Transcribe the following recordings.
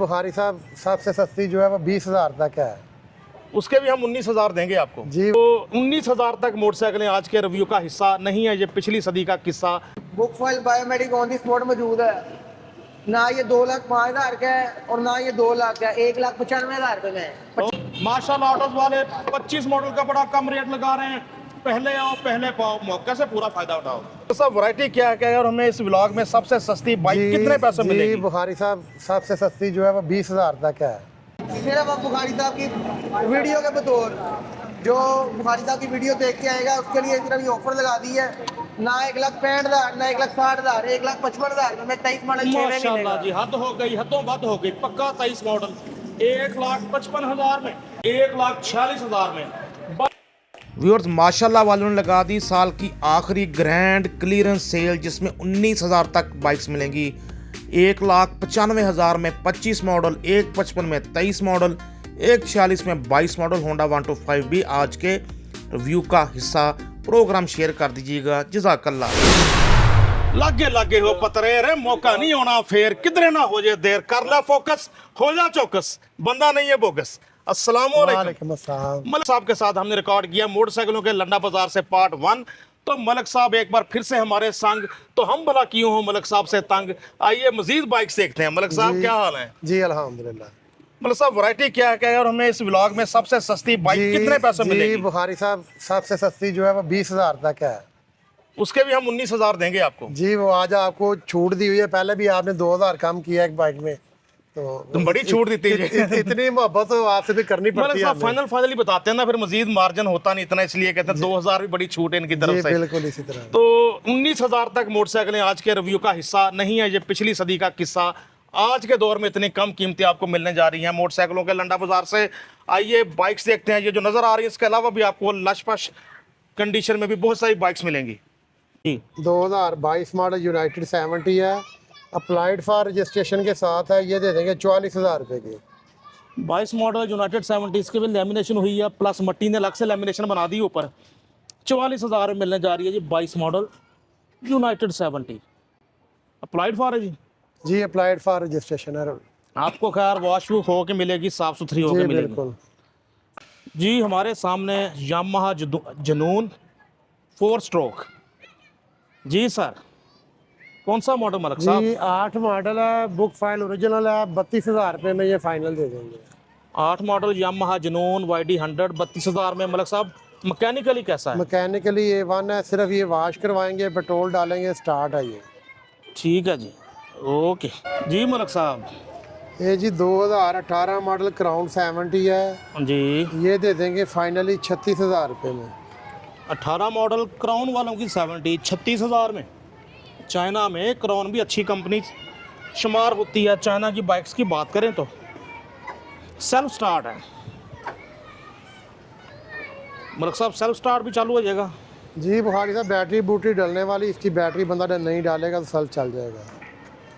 बुखारी साहब सबसे सस्ती जो है वो 20,000 तक है। उसके भी हम 19,000 देंगे आपको जी। तो 19,000 तक मोटरसाइकिलें आज के रिव्यू का हिस्सा नहीं है, ये पिछली सदी का किस्सा। Book file biometric on the spot मौजूद है। ना ये 2,05,000 का है और ना ये 2 लाख का है, 1,95,000 रुपए में है। तो माशाल्लाह ऑटोज वाले 25 मॉडल का बड़ा कम रेट लगा रहे हैं। पहले आओ पहले पाओ, मौके से पूरा फायदा उठाओ। तो सब वैरायटी क्या है और हमें इस व्लॉग में सबसे सस्ती बाइक कितने पैसे जी मिलेगी? बुखारी साहब सबसे सस्ती जो है वो 20,000 तक है। सिर्फ अब बुखारी साहब की वीडियो के बतौर जो बुखारी साहब की वीडियो देख के आएगा उसके लिए सिर्फ ये ऑफर लगा दी है। ना 1,65,000 ना 1,60,000, 1,55,000 में 23 मॉडल माशाल्लाह जी, हद हो गई, हदों बद हो गई। पक्का 23 मॉडल 1,55,000 में, 1,46,000 में। व्यूअर्स माशाल्लाह वालों ने लगा दी साल की आखिरी ग्रैंड क्लियरेंस सेल, जिसमें 19,000 तक बाइक्स मिलेंगी। 1,95,000 में 25 मॉडल, 1,55 में 23 मॉडल, 1,46 में 22 मॉडल होंडा 125 भी आज के रिव्यू का हिस्सा। प्रोग्राम शेयर कर दीजिएगा। जज़ाकल्लाह। लागे हो पतरे रे, मौका नहीं होना फेर, किधरे ना हो जाए देर, कर ला फोकस, हो जा चौकस, बंदा नहीं है बोगस। अस्सलाम वालेकुम। मलिक साहब के साथ हमने रिकॉर्ड किया मोटरसाइकिलों के लंडा बाजार से पार्ट 1। तो मलिक साहब एक बार फिर से हमारे संग, तो हम भला क्यों हो मलिक साहब से तंग। आइए मजीद बाइक्स देखते हैं। मलिक साहब क्या हाल है? जी अल्हम्दुलिल्लाह। मलिक साहब वैरायटी क्या है और हमें इस व्लॉग में सबसे सस्ती बाइक कितने पैसे मिलेगी? जी बुखारी साहब सबसे सस्ती जो है वो 20,000 तक है। उसके भी हम 19,000 देंगे आपको। जी वो आज आपको छूट दी हुई है, पहले भी आपने 2,000 कम किया एक बाइक में, तो तुम बड़ी छूट देती है। इतनी मोहब्बत तो आपसे भी करनी पड़ती है। फाइनल ही बताते हैं ना, फिर मजीद मार्जिन होता नहीं इतना, इसलिए कहते हैं 2,000 भी बड़ी छूट है इनकी तरफ से। बिल्कुल इसी तरह। तो 19,000 तक मोटरसाइकिलें आज के रिव्यू का हिस्सा नहीं है, ये पिछली सदी का किस्सा। आज के दौर में इतनी कम कीमतें आपको मिलने जा रही हैं मोटरसाइकिलों के लंडा बाजार से। आइए बाइक्स देखते हैं। ये जो नजर आ रही है, इसके अलावा भी आपको लशपश कंडीशन में भी बहुत सारी बाइक्स मिलेंगी। 2022 मॉडल यूनाइटेड 70 है, अप्लाइड फॉर रजिस्ट्रेशन के साथ है। ये दे देंगे 44,000 रुपए की। 22 मॉडल यूनाइटेड 70, इसके भी लेमिनेशन हुई है, प्लस मट्टी ने अलग से लेमिनेशन बना दी ऊपर। 44,000 में मिलने जा रही है जी 22 मॉडल यूनाइटेड 70। अप्लाइड फॉर है जी अप्लाइड फॉर रजिस्ट्रेशन है। आपको खैर वॉश वूश हो के मिलेगी, साफ सुथरी हो के मिलेगी। बिल्कुल जी हमारे सामने यामाहा जनून 4 स्ट्रोक। जी सर, कौन सा मॉडल मलिक साहब? जी 8 मॉडल है, बुक फाइल ओरिजिनल है, 32,000 रुपये में ये फाइनल दे देंगे। 8 मॉडल यामाहा जनून YD 100 32,000 में। मलिक साहब मैकेनिकली कैसा है? मैकेनिकली A1 है, सिर्फ ये वॉश करवाएंगे, पेट्रोल डालेंगे, स्टार्ट है ये। ठीक है जी, ओके जी। मलिक साहब ये जी 2018 मॉडल क्राउन 70 है जी, ये दे देंगे फाइनली 36,000 रुपये में। 18 मॉडल क्राउन वालों की 70 36,000 में। चाइना में क्राउन भी अच्छी कंपनी शुमार होती है। चाइना की बाइक्स की बात करें तो सेल्फ स्टार्ट है। मलिक साहब सेल्फ स्टार्ट भी चालू हो जाएगा? जी बुखारी साहब बैटरी बूटरी डलने वाली, इसकी बैटरी बंदा नहीं डालेगा तो सेल्फ चल जाएगा।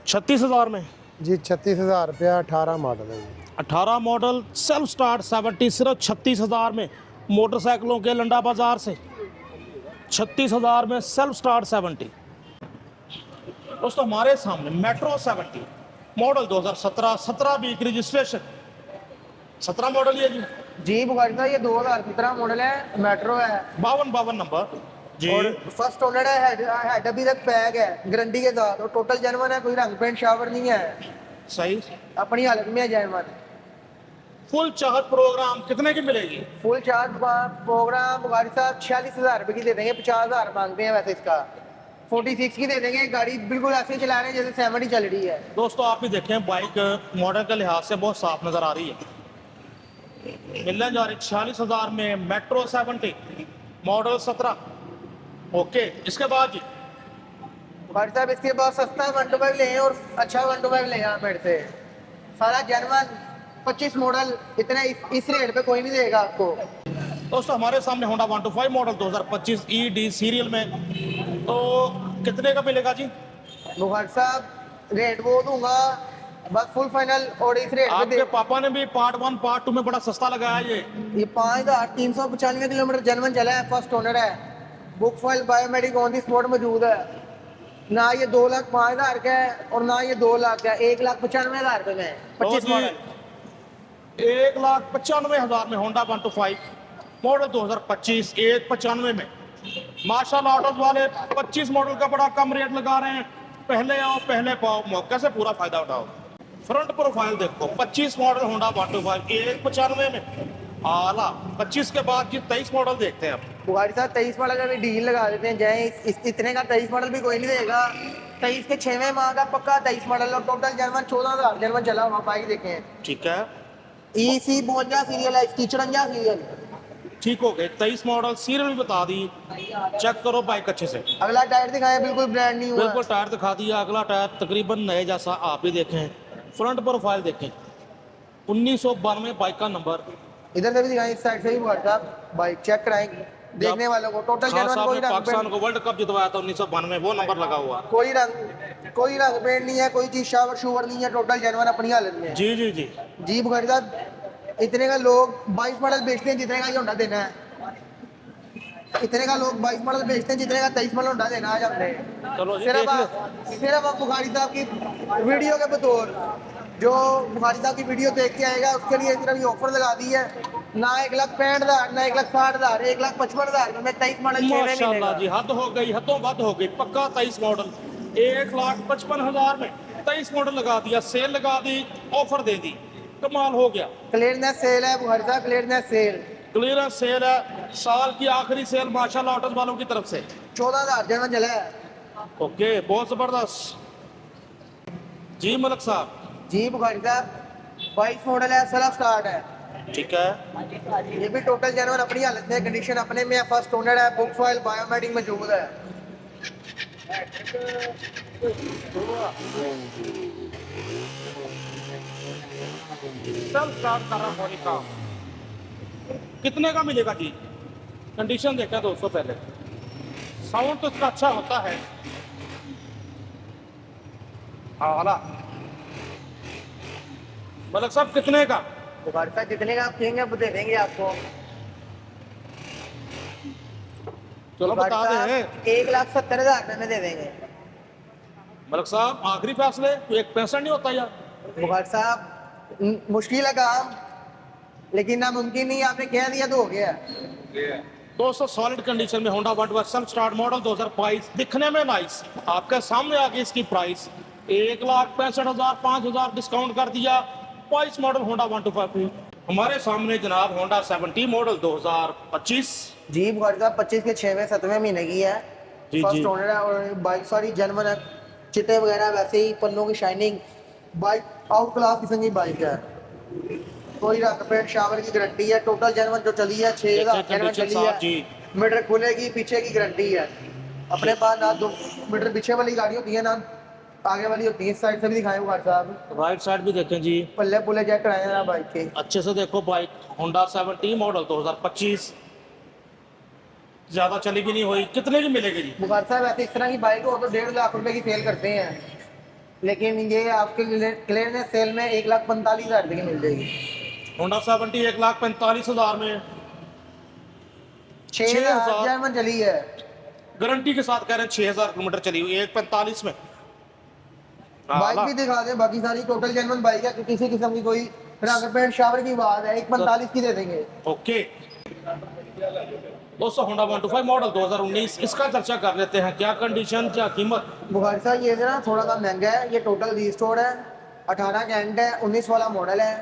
36,000 में जी 36,000 रुपया 18 मॉडल है ये। 18 मॉडल सेल्फ स्टार्ट 70 सिर्फ 36,000 में। मोटरसाइकिलों के लंडा बाजार से 36,000 में सेल्फ स्टार्ट 70। दोस्तों हमारे सामने मेट्रो 70 मॉडल 2017, 17 भी रजिस्ट्रेशन, 17 मॉडल ये जी। जी बुखारी साहब ये 2017 मॉडल है, मेट्रो है, 52 नंबर जी। और फर्स्ट ओनर है, हेड अभी तक पैक है गारंटी के साथ, और टोटल जेन्युइन है, कोई रंग पेंट शावर नहीं है, सही अपनी हालत में है जेन्युइन। फुल चाहत प्रोग्राम कितने की मिलेगी? फुल चार्ज प्रोग्राम बुखारी साहब 46,000 रुपये की दे देंगे। 50,000 मांगते हैं वैसे इसका, 46 की दे देंगे। गाड़ी बिल्कुल ऐसे चला रहे हैं जैसे 70 चल रही है। दोस्तों आप भी देखें, बाइक मॉडल के लिहाज से बहुत साफ नजर आ रही है। मिलने जा रही 46,000 में मेट्रो 70 मॉडल 17। ओके, इसके बाद जी बुखारी साहब इसके बाद सस्ता 125 ले और अच्छा 125 ले आप मेरे से। सारा जेन्युइन 25 मॉडल, इतने इस रेट पे कोई नहीं देगा आपको। दोस्तों हमारे सामने होंडा 125 मॉडल 2025 ED सीरियल में, तो कितने का मिलेगा जी? बुखारी साहब रेट वो दूंगा बस फुल फाइनल, और इस रेट पे आपके पापा ने भी पार्ट 1 पार्ट 2 में बड़ा सस्ता लगाया ये 5,395 किलोमीटर जेन्युइन चला है, फर्स्ट ओनर है, book file biometric on the spot मौजूद है। ना ये 2,05,000 का है और ना ये 2 लाख का है, 1,95,000 रुपए में है। 25 जी, मॉडल 1,95,000 में होंडा 125 मॉडल 2025 1,95 में। माशाल्लाह ऑटोज वाले 25 मॉडल का बड़ा कम रेट लगा रहे हैं। पहले आओ पहले पाओ, मौके से पूरा फायदा उठाओ। फ्रंट प्रोफाइल देखो, 25 मॉडल होंडा 125 1,95 में। आला 25 के बाद की 23 मॉडल देखते हैं अब। बुखारी साहब 23 मॉडल का भी डील लगा देते हैं, जाए इतने का 23 मॉडल भी कोई नहीं देगा। 23 के 6वें माह का पक्का 23 मॉडल और टोटल जर्मन 14,000 जर्मन चला हुआ बाइक देखें। ठीक है, EC 52 सीरियल है, इसकी 54 सीरियल। ठीक हो गए। 23 मॉडल सीरियल भी बता दी, चेक करो बाइक अच्छे से। अगला टायर दिखाएं, बिल्कुल ब्रांड न्यू है। बिल्कुल टायर दिखा दिया, अगला टायर तकरीबन नए जैसा आप भी देखें। फ्रंट प्रोफाइल देखें, 1992 बाइक का नंबर। इधर से भी दिखाएं, इस साइड से भी बुखारी साहब बाइक चेक कराएं देखने वालों को। टोटल खान जर्मन साहब कोई ने रंग पाकिस्तान पेंट को वर्ल्ड कप जितवाया था 1992, वो नंबर लगा हुआ। कोई रंग पेंट नहीं है, कोई चीज शावर शूवर नहीं है, टोटल जर्मन अपनी हालत में है। जी जी जी, जी बुखारी साहब, इतने का लोग 22 मॉडल बेचते हैं जितने का ये होंडा देना है। इतने का लोग 22 मॉडल बेचते हैं जितने का 23 मॉडल होंडा देना आज हमने। चलो जी, सिर्फ आप बुखारी साहब की वीडियो के बतौर जो बुखारी साहब की वीडियो देख के आएगा उसके लिए सिर्फ ये ऑफर लगा दी है। ना 1,65,000 ना 1,60,000, 1,55,000 में 23 मॉडल माशाल्लाह जी, हद हो गई, हदों बद हो गई। पक्का 23 मॉडल 1,55,000 में 23 मॉडल लगा दिया, सेल लगा दी, ऑफर दे दी, कमाल हो गया। क्लियरनेस सेल है बुखारी साहब, क्लियरनेस सेल। क्लियरेंस सेल है, साल की आखिरी सेल माशाल्लाह ऑटोज वालों की तरफ से। 14,000 जर्मन चला है। ओके, बहुत जबरदस्त जी मलक साहब। जी बुखारी साहब 22 मॉडल है, सेल्फ स्टार्ट है। ठीक है, ये भी टोटल जर्मन अपनी हालत में, कंडीशन अपने में है, फर्स्ट ओनर है, बुक फाइल बायोमेट्रिक मौजूद है। सब स्टार्ट कर रहा होने का। कितने का मिलेगा जी? कंडीशन देखा दोस्तों पहले, साउंड तो इसका अच्छा होता है। आला मलक साहब कितने का? बुखारी साहब जितने का आप कहेंगे वो दे देंगे आपको। चलो बता दे। 1,70,000 रुपए में दे देंगे। मलक साहब आखिरी फैसले, तो एक पैसा नहीं होता यार। बुखारी साहब मुश्किल है काम, लेकिन नामुमकिन नहीं, आपने कह दिया तो हो गया। दोस्तों सॉलिड कंडीशन में होंडा 125 स्टार्ट मॉडल 2022, दिखने में नाइस। आपके सामने आ गई इसकी प्राइस 1,65,000, 5,000 डिस्काउंट कर दिया। 22 मॉडल होंडा 125। हमारे सामने जनाब होंडा 70 मॉडल 2025। जी बुखारी साहब 25 के 6वें 7वें महीने की है, जी, फर्स्ट जी। ओनर है और बाइक सारी जर्मन है, चिटे वगैरह वैसे ही, पन्नों की शाइनिंग, बाइक आउट क्लास किस्म की बाइक है। कोई रंग पेंट शावर की गारंटी है, टोटल जर्मन जो चली है 6,000 जर्मन चली साहब जी। है। मीटर खुलेगी, पीछे की गारंटी है। अपने पास ना 2 मीटर पीछे वाली गाड़ी होती है ना आगे वाली होती है। इस साइड से भी दिखाएं बुखारी साहब, राइट साइड भी देखें जी, पल्ले पुल्ले चेक कराए ना बाइक के। अच्छे से देखो। बाइक होंडा 70 मॉडल 2025, ज्यादा चली भी नहीं हुई। कितने की मिलेगी जी? बुखारी साहब ऐसे इस तरह की बाइक हो तो 1.5 लाख रुपए की सेल करते हैं, लेकिन ये आपके क्लियरनेस सेल में 1,45,000 रुपए की मिल जाएगी। होंडा 70 1,45,000 में 6,000 जर्मन चली है। गारंटी के साथ कह रहे हैं। 6,000 किलोमीटर चली हुई, 1,45 में। बाइक भी दिखा दे, बाकी सारी टोटल जर्मन बाइक है, किसी किस्म की कोई रंग पेंट शावर की बात है, 1,45 की दे देंगे। ओके दोस्तों, होंडा 125 मॉडल 2019, इसका चर्चा कर लेते हैं। क्या कंडीशन, क्या कीमत? बुखारी साहब ये ना थोड़ा सा महंगा है, ये टोटल रिस्टोर है, 18 का एंड है, 19 वाला मॉडल है।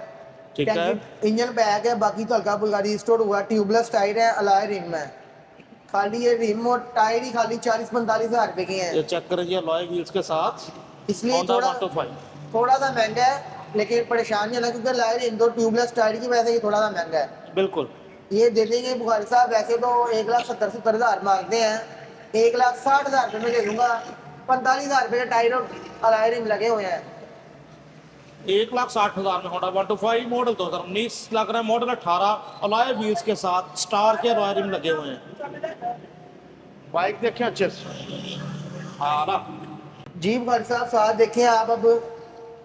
ठीक है। इंजन बैक है, बाकी तो हल्का फुल्का रिस्टोर हुआ, ट्यूबलेस टायर है, अलॉय रिम है। खाली ये रिम और टायर ही खाली 40-45,000 रुपए के हैं। ये चेक करिए, अलॉय व्हील्स के साथ इसलिए होंडा थोड़ा 125। थोड़ा सा महंगा है, लेकिन परेशान नहीं होना क्योंकि अलॉय रिम तो ट्यूबलेस टायर की वजह से ये थोड़ा सा महंगा है। बिल्कुल। ये दे देंगे बुखारी साहब, वैसे तो 1,70,000 मांगते हैं, 1,60,000 रुपये में दे दूंगा। 45,000 रुपये के टायर और अलॉय रिम लगे हुए हैं। 1,60,000 में होंडा 125 मॉडल 2019 लग रहा है। मॉडल 18, अलॉय व्हील्स के साथ स्टार के अलॉय रिम लगे हुए हैं। बाइक देखें अच्छे से। हाँ ना जी बुखारी साहब साथ देखें आप, अब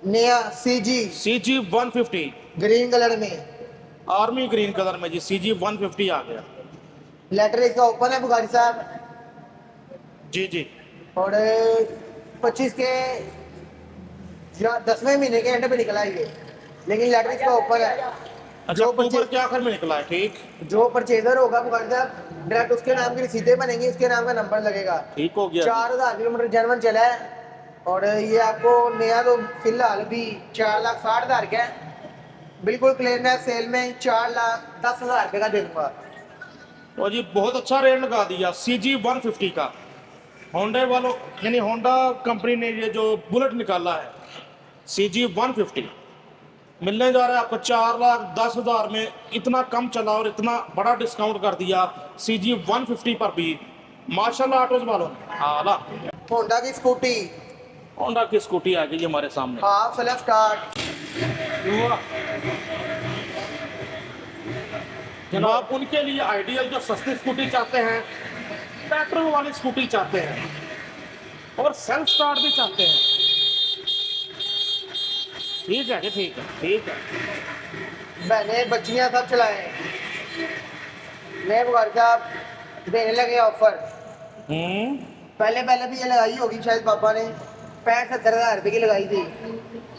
नया CG 150 ग्रीन कलर में, आर्मी ग्रीन कलर में जी, CG 150 आ गया। लेटर इसका ओपन है बुखारी साहब, जी जी। और 25 के या 10वें महीने के एंड पे निकला है ये, लेकिन इलेक्ट्रिक का ऊपर है। अच्छा, जो अक्टूबर के आखिर में निकला है, ठीक जो परचेजर होगा बुखारी साहब डायरेक्ट उसके नाम की रसीदें बनेंगी, उसके नाम का नंबर लगेगा। ठीक हो गया। 4000 किलोमीटर जनवन चला है और ये आपको नया तो फिलहाल अभी 4,60,000 का है, बिल्कुल क्लियर है। सेल में 4,10,000 रुपये का दे दूंगा। तो जी बहुत अच्छा रेट लगा दिया CG 150 का। होंडा वालों यानी होंडा कंपनी ने ये जो बुलेट निकाला है CG 150 मिलने जा रहा है आपको 4,10,000 में। इतना कम चला और इतना बड़ा डिस्काउंट कर दिया CG 150 पर भी, माशाल्लाह ऑटोज वालों ने। आला होंडा की स्कूटी होंडा की स्कूटी आ गई हमारे सामने। Half self start. जनाब उनके लिए आइडियल जो सस्ती स्कूटी चाहते हैं, पेट्रोल वाली स्कूटी चाहते हैं और सेल्फ स्टार्ट भी चाहते हैं। ठीक है जी, ठीक है, ठीक है। बहने बच्चियां सब चलाए नए बुखारी साहब देने लगे ऑफर। पहले पहले भी ये लगाई होगी शायद पापा ने, 65-70,000 रुपये की लगाई थी,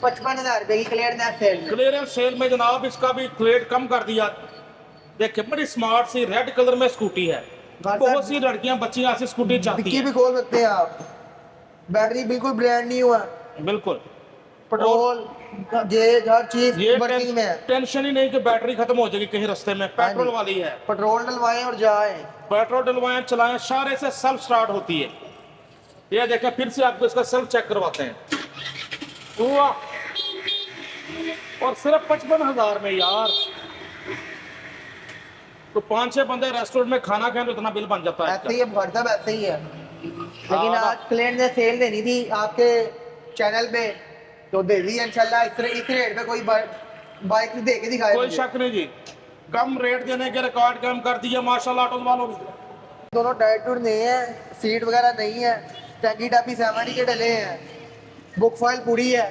55,000 रुपये की क्लियरेंस सेल। क्लियरेंस सेल में जनाब इसका भी रेट कम कर दिया। देखिए बड़ी स्मार्ट सी रेड कलर में स्कूटी है। बहुत सी लड़कियां बच्चियां ऐसी स्कूटी चाहती डिक्की हैं। भी खोल सकते हैं आप, बैटरी बिल्कुल ब्रांड न्यू है, बिल्कुल। पेट्रोल गेज हर चीज ये वर्किंग में है। टेंशन ही नहीं कि बैटरी खत्म हो जाएगी कहीं रास्ते में, पेट्रोल वाली है। पेट्रोल डलवाएं और जाएं। पेट्रोल डलवाएं चलाएं, सारे से सेल्फ स्टार्ट होती है। ये देखें फिर से आपको इसका सेल्फ चेक करवाते हैं। हुआ और सिर्फ 55,000 में यार, तो 5-6 बंदे रेस्टोरेंट में खाना खाएं तो इतना बिल बन जाता है। ऐसे ही है बुखारी साहब, ऐसे ही है। लेकिन हाँ, आज क्लाइंट ने सेल देनी थी आपके चैनल पे तो दे दी इंशाल्लाह। इस रेट पे कोई बाइक दे के दिखाए कोई मुझे। शक नहीं जी, कम रेट देने के रिकॉर्ड कम कर दिया माशाल्लाह ऑटो वालों ने। दोनों टायर टूर नहीं है, सीट वगैरह नहीं है, टैंकी टापी 70 के डले हैं, बुक फाइल पूरी है,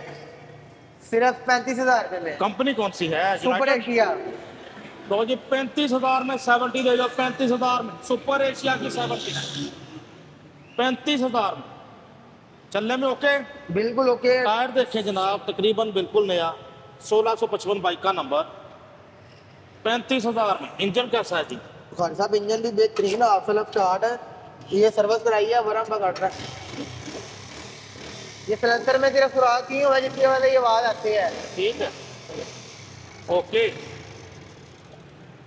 सिर्फ 35,000 रुपये में। कंपनी कौन सी है? Super Asia. तो जी 35,000 में 70 ले जाओ, 35,000 में सुपर एशिया की 70 35,000 में चलने में ओके। बिल्कुल ओके। टायर देखें जनाब, तकरीबन बिल्कुल नया, 1655 बाइक का नंबर, 35,000 में। इंजन कैसा है जी? बुखारी साहब इंजन भी बेहतरीन है, हाफ सेल्फ स्टार्ट है, ये सर्विस कराई है, वरम पकड़ रहा है। ये सिलेंडर में सिर्फ सुराख की हुआ है जिसकी वजह से ये आवाज आती है। ठीक है, ओके।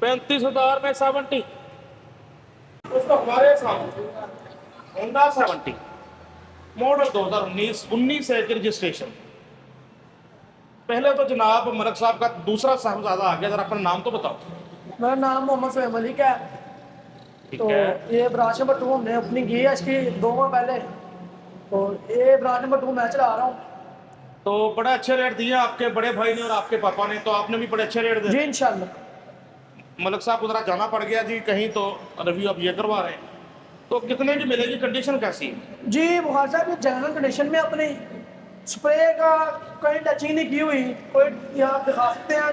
35,000 में 70 दोस्तों हमारे सामने होंडा 70 मॉडल 2019 है, रजिस्ट्रेशन। पहले तो जनाब मलक साहब का दूसरा साहबजादा आ गया, जरा अपना नाम तो बताओ। मेरा नाम मोहम्मद सोहेब मलिक है। ठीक तो है। ये ब्रांच नंबर 2 हमने अपनी की है इसकी 2 माह पहले, तो ये ब्रांच नंबर 2 मैं चला रहा हूँ। तो बड़े अच्छे रेट दिए आपके बड़े भाई ने और आपके पापा ने, तो आपने भी बड़े अच्छे रेट जी दिए। इंशाल्लाह। मलक साहब को जरा जाना पड़ गया जी कहीं, तो रिव्यू अब ये करवा रहे हैं। तो कितने की मिलेगी, कंडीशन कैसी है? जी बुखार साहब ये जनरल कंडीशन में अपनी स्प्रे का कोई टचिंग नहीं की हुई, कोई ये आप दिखा सकते हैं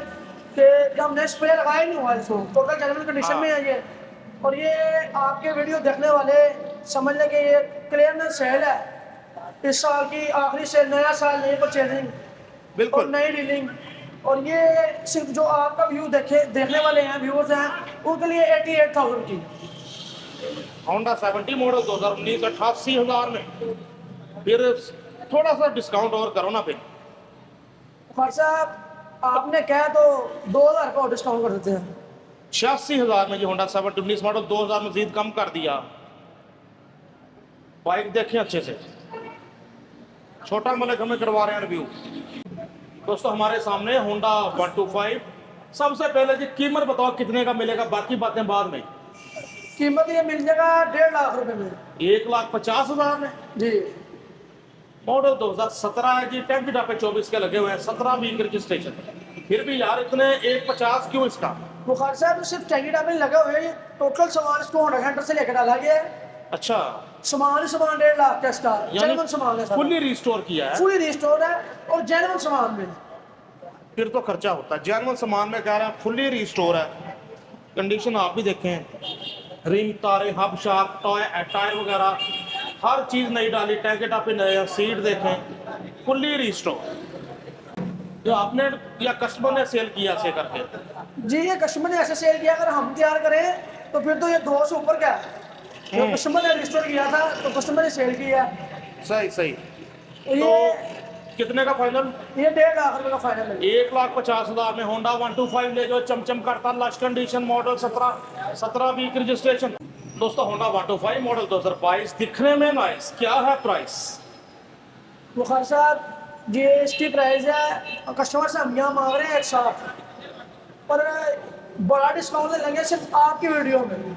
कि हमने स्प्रे लगाया ही नहीं हुआ इसको, टोटल जनरल कंडीशन में है ये। और ये आपके वीडियो देखने वाले समझ लें कि ये क्लियरेंस सेल है, इस साल की आखिरी सेल, नया साल, नई परचेजिंग और बिल्कुल। नई डीलिंग। और ये सिर्फ जो आपका व्यू देखने वाले हैं, व्यूअर्स हैं, उनके लिए 88,000 की होंडा 70 मॉडल 2019 88,000 में। फिर थोड़ा सा डिस्काउंट और करो ना फिर। बुखार साहब आपने कहा तो 2,000 का और डिस्काउंट कर देते हैं। 86,000 में जी होंडा 70 19 मॉडल, 2,000 मजीद कम कर दिया। बाइक देखें अच्छे से, छोटा मलिक हमें करवा रहे हैं रिव्यू। दोस्तों हमारे सामने होंडा 125। सबसे पहले जी कीमत बताओ कितने का मिलेगा, बाकी बातें बाद में। कीमत ये मिल जाएगा 1.5 लाख रुपए में। 1,50,000 में। जी मॉडल 2017 है जी, टैंक पे 24 के लगे हुए हैं, 17 वीक रजिस्ट्रेशन। फिर भी यार इतने 1,50 क्यों इसका? बुखार साहब सिर्फ टैंकी टापिंग लगे हुए हैं, टोटल सामान इसको होंडा सेंटर से लेकर डाला गया है। अच्छा, सामान ही सामान 1.5 लाख का इसका जेन्युइन सामान है, फुल्ली रिस्टोर किया है। फुली रिस्टोर है और जेन्युइन सामान में। फिर तो खर्चा होता है। जेन्युइन सामान में कह रहा है, फुल्ली रिस्टोर है। कंडीशन आप भी देखें, रिम, तारे, हब शाफ्ट, टायर वगैरह हर चीज़ नई डाली, टैंकेट आप नया, सीट देखें फुल्ली रिस्टोर। जो आपने या कस्टमर ने सेल किया ऐसे करके? जी ये कस्टमर ने ऐसे सेल किया, अगर हम तैयार करें तो फिर तो ये 2 से ऊपर का है। जो कस्टमर ने रिस्टोर किया था तो कस्टमर ने सेल किया। सही सही। तो तो कितने का फाइनल? ये 1.5 लाख रुपए का फाइनल है। 1,50,000 में होंडा 125 ले जो, चमचम करता, last condition, model 17 week registration. दोस्तों होंडा 125 मॉडल 2022, दिखने में नाइस। क्या है प्राइस? बुखार साहब जी इसकी प्राइस है, कस्टमर से हम यहाँ मांग रहे हैं 1,60, पर बड़ा डिस्काउंट दे देंगे सिर्फ आपकी वीडियो में।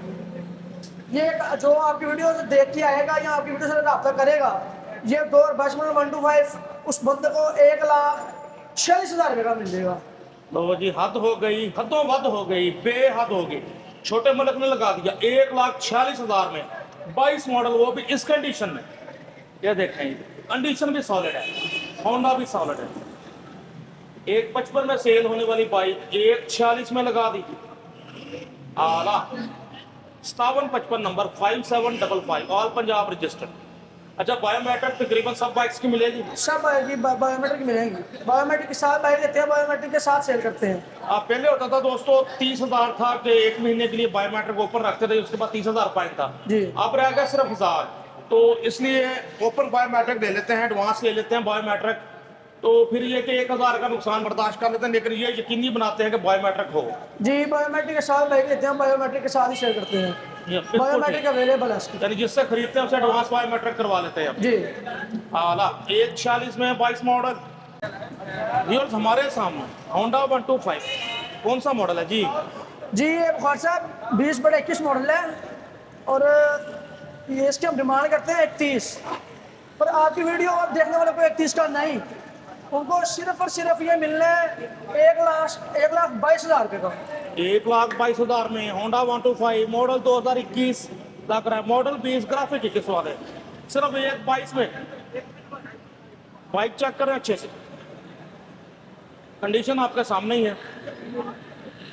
ये जो आपकी वीडियो देख के आएगा या आपकी वीडियो से रब्ता करेगा, ये 2022 मॉडल 125 उस बंदे को 1,46,000 रुपये का मिल जाएगा। लो जी, हद हो गई, हदों वद हो गई, बेहद हो गई। छोटे मलक ने लगा दिया 1,46,000 में 22 मॉडल, वो भी इस कंडीशन में। ये देखें, कंडीशन भी सॉलिड है, होंडा भी सॉलिड है। 1,55 में सेल होने वाली बाइक 1,46 में लगा दी। आला 5755 नंबर 5755, ऑल पंजाब रजिस्टर्ड। अच्छा, बायोमेट्रिक तकरीबन सब बाइक्स की मिलेगी? सब आएगी, बायोमेट्रिक मिलेंगी। बायोमेट्रिक के साथ बाइक लेते हैं, बायोमेट्रिक के साथ सेल करते हैं। पहले होता था दोस्तों 30,000 था कि 1 महीने के लिए बायोमेट्रिक ओपन रखते थे, उसके बाद 30,000 फाइन था। जी। अब रह गया सिर्फ 1,000, तो इसलिए ओपन बायोमेट्रिक ले लेते हैं, एडवांस ले लेते हैं बायोमेट्रिक। तो फिर ये कि 1,000 का नुकसान बर्दाश्त कर लेते हैं, लेकिन ये यकीनी बनाते हैं कि बायोमेट्रिक हो। जी बायोमेट्रिक के साथ बाइक लेते हैं, बायोमेट्रिक के साथ ही सेल करते हैं। ये बिल्कुल बायोमेट्रिक ठीक। अवेलेबल है इसकी। यानी जिससे खरीदते हैं उसे एडवांस बायोमेट्रिक करवा लेते हैं। जी आला 1,46 में 22 मॉडल। व्यूअर्स, हमारे सामने होंडा 125 कौन सा मॉडल है जी? जी ये बुखार साहब 20/21 मॉडल है, और ये इसकी हम डिमांड करते हैं 31, पर आपकी वीडियो अब देखने वालों को 31 का नहीं, उनको सिर्फ और सिर्फ ये मिलना है 1,22,000 रुपये का। 1,22,000 में होंडा 125 मॉडल 2021 लग रहा है, मॉडल 20 ग्राफिक 21 वाले, सिर्फ 1,22 में। बाइक चेक करें अच्छे से, कंडीशन आपके सामने ही है।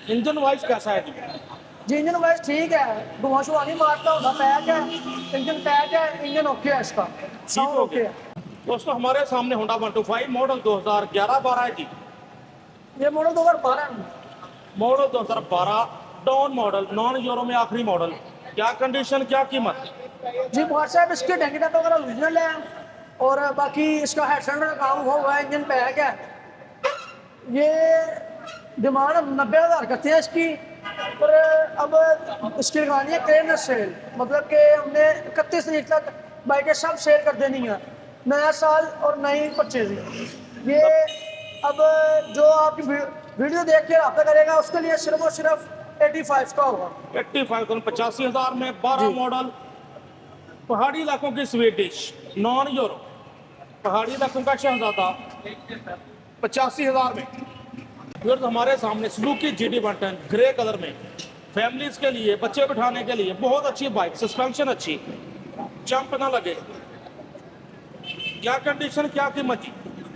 इंजन वाइज कैसा है जी? जी इंजन वाइज ठीक है, धुआं शुआ नहीं मारता, होगा पैक है, इंजन पैक है, इंजन ओके है, इसका साउंड ओके है। दोस्तों हमारे सामने होंडा 125 मॉडल 2011-12 है जी। ये मॉडल 2012 में। Model 2012 down model, non euro में आखिरी मॉडल। क्या कंडीशन, क्या कीमत? जी बुखार साहब इसके टैंकी टैप वगैरह ओरिजिनल है, और बाकी इसका हेड सेंटर का काम हुआ है, इंजन पैक है। ये डिमांड 90,000 करते हैं इसकी, पर अब इसकी लगानी है क्लियरेंस सेल, मतलब कि हमने 31 तारीख तक बाइकें सब सेल कर देनी है, नया साल और नई परचेजिंग। ये अब जो आपकी वीडियो देख के रब्ता करेगा उसके लिए सिर्फ और सिर्फ 85 का होगा। 85 तो 85,000 में 12 मॉडल, पहाड़ी इलाकों की स्वीडिश, नॉन यूरो, पहाड़ी इलाकों का शहजादा 85,000 में। फिर तो हमारे सामने सुजुकी GT 110 ग्रे कलर में, फैमिलीज के लिए, बच्चे बिठाने के लिए बहुत अच्छी बाइक, सस्पेंशन अच्छी, जंप ना लगे। क्या कंडीशन, क्या कीमत जी?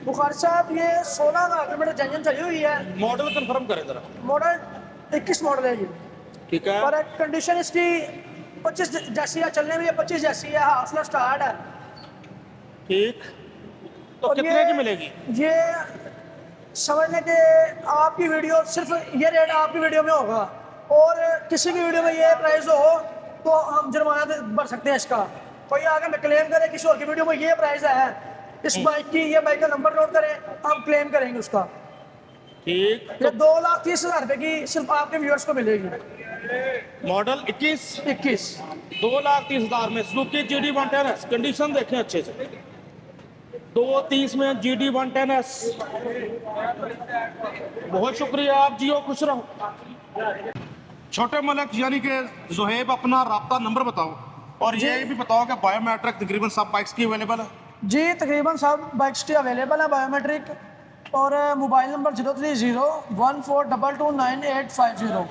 बुखार साहब ये 16,000 किलोमीटर जंजन चली हुई है। मॉडल कंफर्म करें जरा। मॉडल 21 मॉडल है ये, ठीक है, पर कंडीशन इसकी 25 जैसी है, चलने में ये 25 जैसी है, हाफ में स्टार्ट है। ठीक। तो और कितने की मिलेगी? ये समझने के आपकी वीडियो सिर्फ ये रेट आपकी वीडियो में होगा, और किसी की वीडियो में ये प्राइस हो तो हम जुर्माना भर सकते हैं इसका। कोई आगे में क्लेम करे किसी और की वीडियो में ये प्राइस है इस बाइक की, ये बाइक का नंबर नोट करें, हम क्लेम करेंगे उसका। ठीक। ये 2,30,000 रुपये की सिर्फ आपके व्यूअर्स को मिलेगी। मॉडल 21 2,30,000 में सुजुकी GT 110S, कंडीशन देखें अच्छे से। 2,30 में GT 110S। बहुत शुक्रिया, आप जियो खुश रहो। छोटे मलक यानी कि जुहेब, अपना राब्ता नंबर बताओ, और ये भी बताओ कि बायोमेट्रिक तकरीबन सब बाइक्स की अवेलेबल है? जी तकरीबन सब बाइक्स की अवेलेबल है बायोमेट्रिक, और मोबाइल नंबर 03014229,850।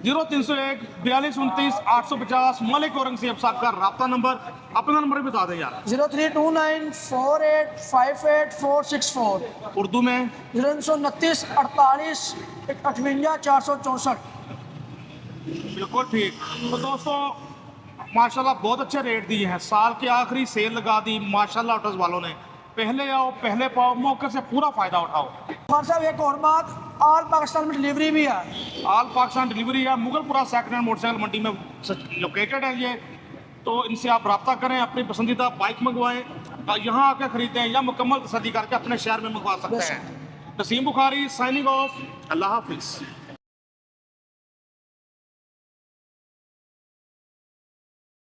0301 4229 850। मलिक औरंगजेब साहब का राब्ता नंबर, अपना नंबर भी बता दें यार। 03294858 464। उर्दू में 029 48 58 464। बिल्कुल ठीक। तो दोस्तों माशाल्लाह बहुत अच्छे रेट दिए हैं, साल के आखिरी सेल लगा दी माशाल्लाह ऑटोज वालों ने। पहले आओ पहले पाओ, मौके से पूरा फ़ायदा उठाओ। खान साहब एक और बात, ऑल पाकिस्तान में डिलीवरी भी है। ऑल पाकिस्तान डिलीवरी है। मुगलपुरा सेकंड हैंड मोटरसाइकिल मंडी में लोकेटेड है ये, तो इनसे आप रब्ता करें, अपनी पसंदीदा बाइक मंगवाएं, यहाँ आकर खरीदें या मुकम्मल तसल्ली करके अपने शहर में मंगवा सकते हैं। नसीम बुखारी साइनिंग ऑफ, अल्लाह हाफिज़।